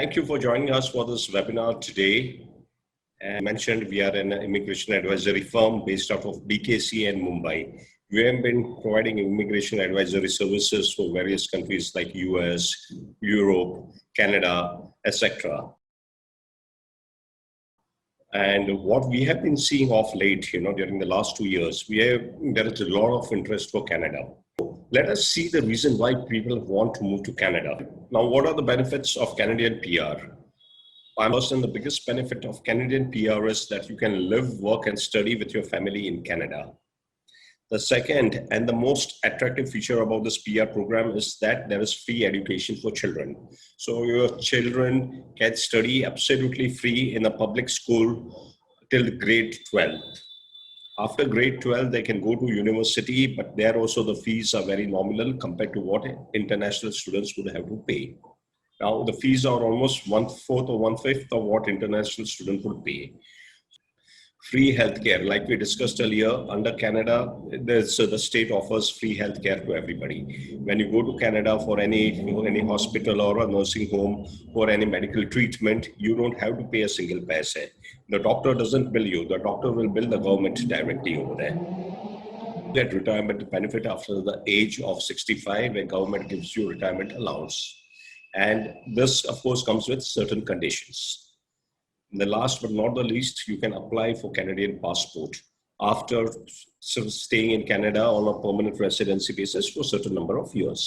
Thank you for joining us for this webinar today. As mentioned, we are an immigration advisory firm based out of BKC and Mumbai. We have been providing immigration advisory services for various countries like US, Europe, Canada, etc. And what we have been seeing of late, during the last 2 years, there is a lot of interest for Canada. Let us see the reason why people want to move to Canada. Now, what are the benefits of Canadian PR? First, and the biggest benefit of Canadian PR is that you can live, work, and study with your family in Canada. The second and the most attractive feature about this PR program is that there is free education for children. So your children can study absolutely free in a public school till grade 12. After grade 12, they can go to university, but there also the fees are very nominal compared to what international students would have to pay. Now, the fees are almost 1/4 or 1/5 of what international students would pay. Free healthcare, like we discussed earlier, under Canada, the state offers free healthcare to everybody. When you go to Canada for any hospital or a nursing home or any medical treatment, you don't have to pay a single paise. The doctor doesn't bill you. The doctor will bill the government directly over there. Get retirement benefit after the age of 65, when government gives you retirement allowance. And this, of course, comes with certain conditions. And the last but not the least, you can apply for Canadian passport after staying in Canada on a permanent residency basis for a certain number of years.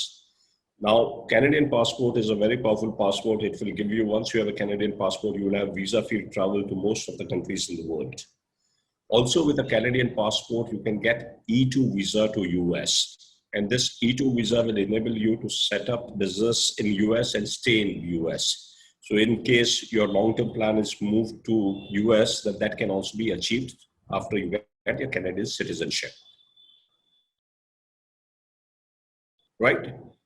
Now, Canadian passport is a very powerful passport. It will give you, once you have a Canadian passport, you will have visa-free travel to most of the countries in the world. Also, with a Canadian passport, you can get E2 visa to US. And this E2 visa will enable you to set up business in US and stay in US. So in case your long-term plan is moved to US, that can also be achieved after you get your Canadian citizenship. Right?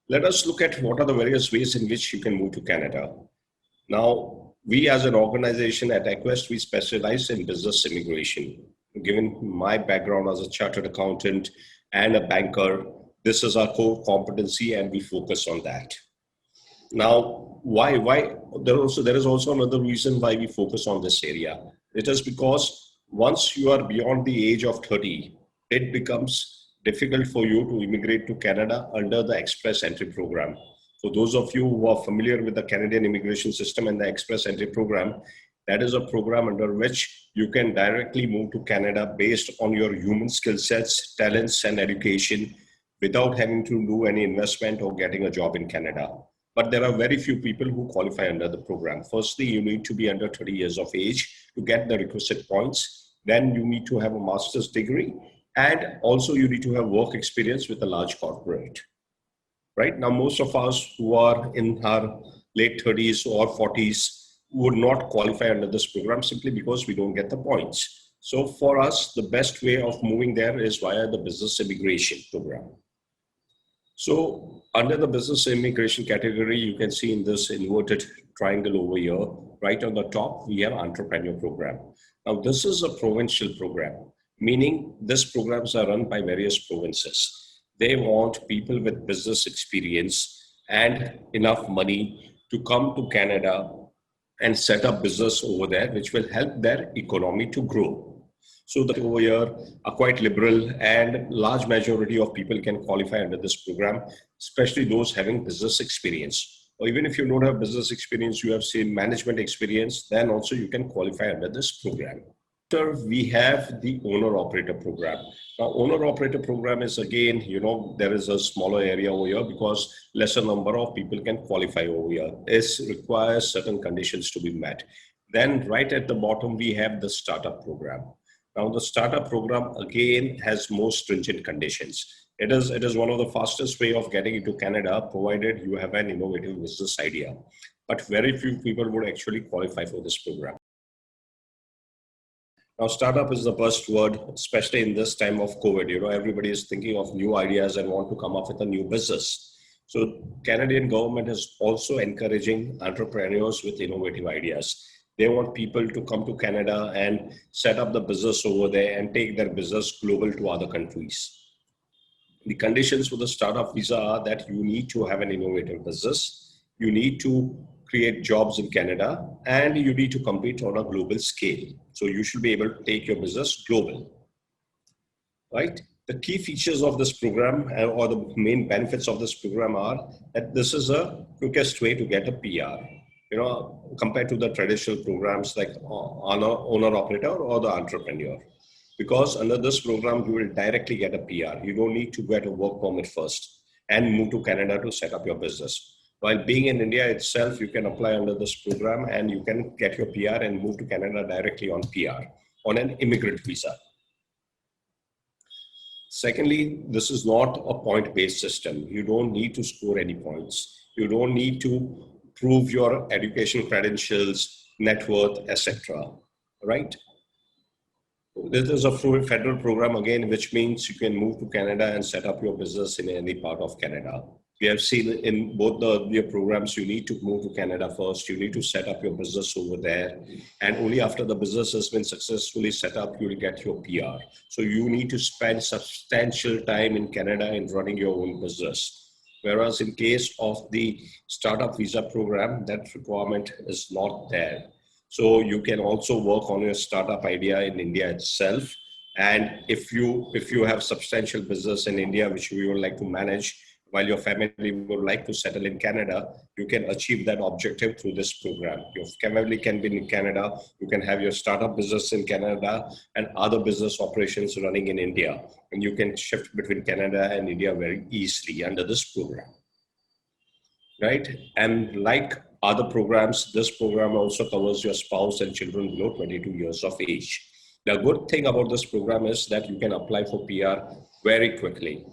Let us look at what are the various ways in which you can move to Canada. Now, we as an organization at Acquest, we specialize in business immigration. Given my background as a chartered accountant and a banker, this is our core competency and we focus on that. Now, why? There is also another reason why we focus on this area. It is because once you are beyond the age of 30, it becomes difficult for you to immigrate to Canada under the Express Entry program. For those of you who are familiar with the Canadian immigration system and the Express Entry program, that is a program under which you can directly move to Canada based on your human skill sets, talents, and education without having to do any investment or getting a job in Canada. But there are very few people who qualify under the program. Firstly, you need to be under 30 years of age to get the requisite points. Then you need to have a master's degree. And also you need to have work experience with a large corporate. Right now, most of us who are in our late 30s or 40s would not qualify under this program simply because we don't get the points. So for us, the best way of moving there is via the business immigration program. So under the business immigration category, you can see in this inverted triangle over here, right on the top, we have entrepreneur program. Now this is a provincial program, meaning these programs are run by various provinces. They want people with business experience and enough money to come to Canada and set up business over there, which will help their economy to grow. So that over here are quite liberal and large majority of people can qualify under this program, especially those having business experience. Or even if you don't have business experience, you have seen management experience, then also you can qualify under this program. After we have the owner-operator program. Now, owner-operator program is again, there is a smaller area over here because lesser number of people can qualify over here. This requires certain conditions to be met. Then right at the bottom, we have the startup program. Now, the startup program again has more stringent conditions. It is one of the fastest way of getting into Canada, provided you have an innovative business idea. But very few people would actually qualify for this program. Now, startup is the buzzword, especially in this time of COVID. Everybody is thinking of new ideas and want to come up with a new business. So Canadian government is also encouraging entrepreneurs with innovative ideas. They want people to come to Canada and set up the business over there and take their business global to other countries. The conditions for the startup visa are that you need to have an innovative business. You need to create jobs in Canada, and you need to compete on a global scale. So you should be able to take your business global, right? The key features of this program or the main benefits of this program are that this is a quickest way to get a PR, compared to the traditional programs like owner operator or the entrepreneur. Because under this program, you will directly get a PR. You don't need to get a work permit first and move to Canada to set up your business. While being in India itself, you can apply under this program and you can get your PR and move to Canada directly on PR, on an immigrant visa. Secondly, this is not a point-based system. You don't need to score any points. You don't need to prove your education credentials, net worth, etc. Right? This is a federal program again, which means you can move to Canada and set up your business in any part of Canada. We have seen in both the programs, you need to move to Canada first. You need to set up your business over there. And only after the business has been successfully set up, you will get your PR. So you need to spend substantial time in Canada in running your own business. Whereas in case of the startup visa program, that requirement is not there. So you can also work on your startup idea in India itself. And if you have substantial business in India, which you would like to manage, while your family would like to settle in Canada, you can achieve that objective through this program. Your family can be in Canada, you can have your startup business in Canada and other business operations running in India. And you can shift between Canada and India very easily under this program. Right? And like other programs, this program also covers your spouse and children below 22 years of age. The good thing about this program is that you can apply for PR very quickly,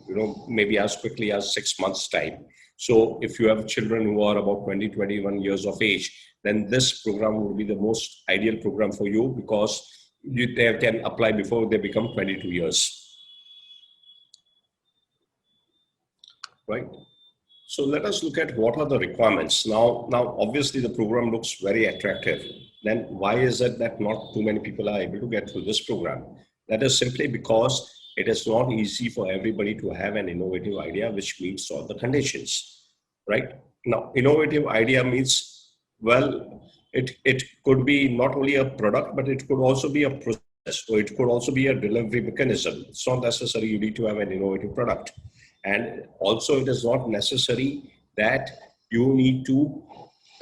maybe as quickly as 6 months time. So if you have children who are about 20, 21 years of age, then this program would be the most ideal program for you because they can apply before they become 22 years. Right? So let us look at what are the requirements. Now, obviously the program looks very attractive. Then why is it that not too many people are able to get through this program? That is simply because it is not easy for everybody to have an innovative idea which meets all the conditions, right? Now, innovative idea means, well, it could be not only a product, but it could also be a process, or it could also be a delivery mechanism. It's not necessary you need to have an innovative product. And also it is not necessary that you need to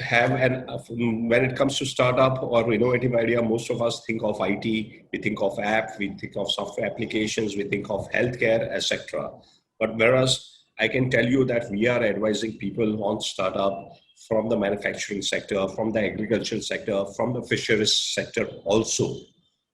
have when it comes to startup or innovative idea, most of us think of IT, we think of app, we think of software applications, we think of healthcare, etc. But whereas I can tell you that we are advising people on startup from the manufacturing sector, from the agricultural sector, from the fisheries sector also.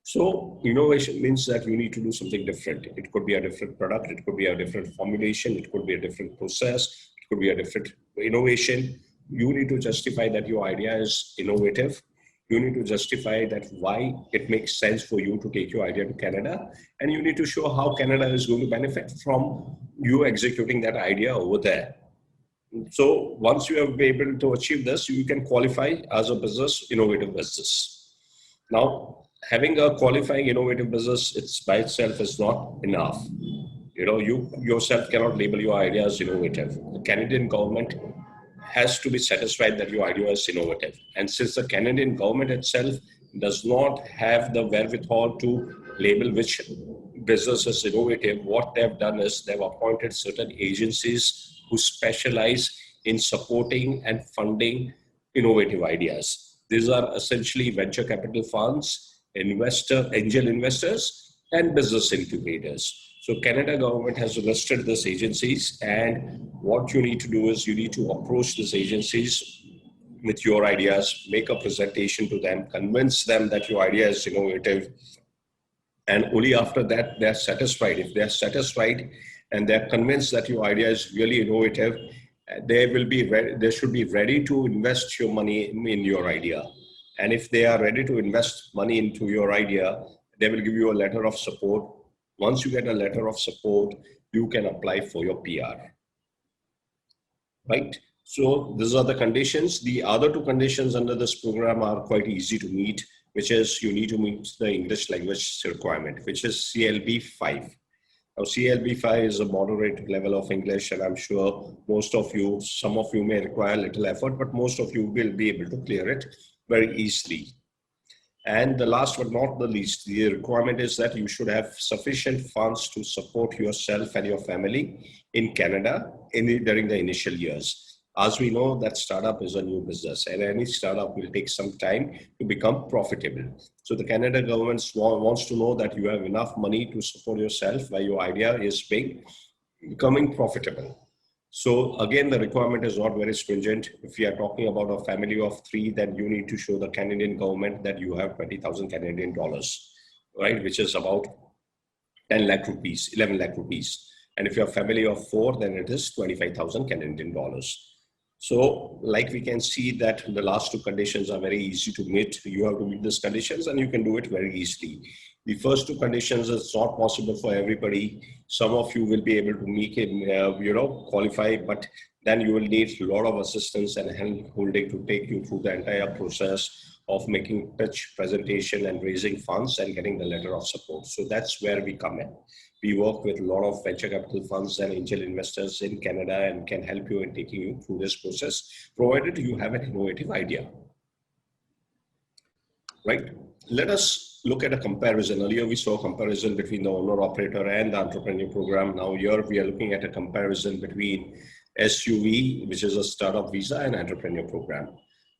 So innovation means that you need to do something different. It could be a different product, it could be a different formulation, it could be a different process, it could be a different innovation. You need to justify that your idea is innovative. You need to justify that why it makes sense for you to take your idea to Canada. And you need to show how Canada is going to benefit from you executing that idea over there. So once you have been able to achieve this, you can qualify as a business, innovative business. Now, having a qualifying innovative business, it's by itself is not enough. You yourself cannot label your idea as innovative. The Canadian government has to be satisfied that your idea is innovative. And since the Canadian government itself does not have the wherewithal to label which business is innovative, what they've done is they've appointed certain agencies who specialize in supporting and funding innovative ideas. These are essentially venture capital funds, angel investors, and business incubators. So Canada government has listed these agencies, and what you need to do is you need to approach these agencies with your ideas, make a presentation to them, convince them that your idea is innovative, and only after that they're satisfied. If they're satisfied and they're convinced that your idea is really innovative, they should be ready to invest your money in your idea. And if they are ready to invest money into your idea, they will give you a letter of support. Once you get a letter of support, you can apply for your PR, right? So these are the conditions. The other two conditions under this program are quite easy to meet, which is you need to meet the English language requirement, which is CLB 5. Now, CLB5 is a moderate level of English, and I'm sure some of you may require a little effort, but most of you will be able to clear it very easily. And the last but not the least, the requirement is that you should have sufficient funds to support yourself and your family in Canada during the initial years. As we know, that startup is a new business, and any startup will take some time to become profitable. So the Canada government wants to know that you have enough money to support yourself while your idea is becoming profitable. So again, the requirement is not very stringent. If you are talking about a family of 3, then you need to show the Canadian government that you have 20,000 Canadian dollars, right? Which is about 10 lakh rupees, 11 lakh rupees. And if you're a family of 4, then it is 25,000 Canadian dollars. So like we can see that the last 2 conditions are very easy to meet. You have to meet these conditions and you can do it very easily. The first 2 conditions is not possible for everybody. Some of you will be able to make it, qualify, but then you will need a lot of assistance and hand holding to take you through the entire process of making pitch, presentation, and raising funds and getting the letter of support. So that's where we come in. We work with a lot of venture capital funds and angel investors in Canada and can help you in taking you through this process, provided you have an innovative idea. Right? Let us look at a comparison. Earlier, we saw a comparison between the owner-operator and the entrepreneur program. Now here, we are looking at a comparison between SUV, which is a startup visa, and entrepreneur program.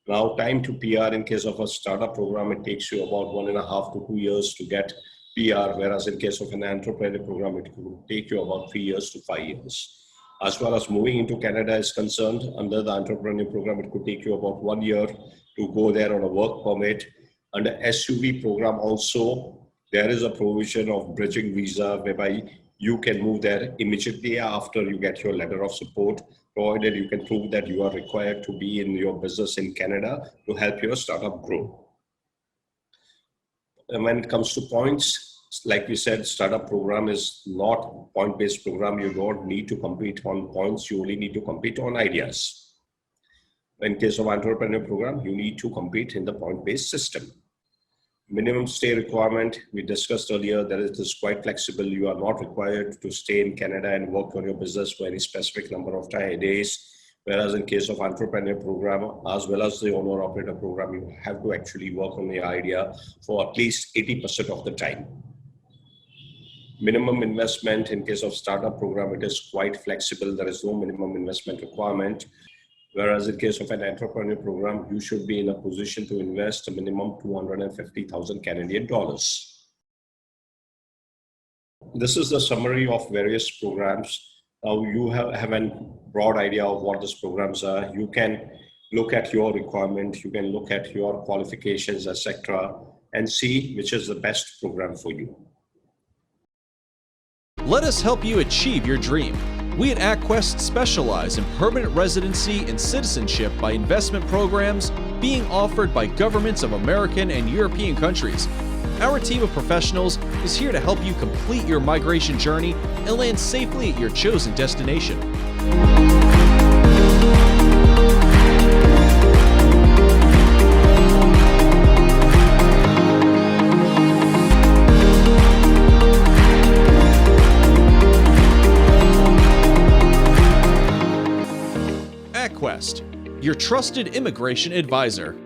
Now, time to PR in case of a startup program, it takes you about 1.5 to 2 years to get PR, whereas in case of an entrepreneur program, it could take you about 3 years to 5 years. As far as moving into Canada is concerned, under the entrepreneur program, it could take you about 1 year to go there on a work permit. Under SUV program also, there is a provision of bridging visa whereby you can move there immediately after you get your letter of support, provided you can prove that you are required to be in your business in Canada to help your startup grow. And when it comes to points, like we said, startup program is not point-based program. You don't need to compete on points. You only need to compete on ideas. In case of entrepreneur program, you need to compete in the point-based system. Minimum stay requirement, we discussed earlier, that it is quite flexible. You are not required to stay in Canada and work on your business for any specific number of days. Whereas in case of entrepreneur program, as well as the owner operator program, you have to actually work on the idea for at least 80% of the time. Minimum investment in case of startup program, it is quite flexible. There is no minimum investment requirement. Whereas in case of an entrepreneur program, you should be in a position to invest a minimum 250,000 Canadian dollars. This is the summary of various programs. Now you have a broad idea of what these programs are. You can look at your requirement, you can look at your qualifications, etc., and see which is the best program for you. Let us help you achieve your dream. We at Acquest specialize in permanent residency and citizenship by investment programs being offered by governments of American and European countries. Our team of professionals is here to help you complete your migration journey and land safely at your chosen destination. Acquest, your trusted immigration advisor.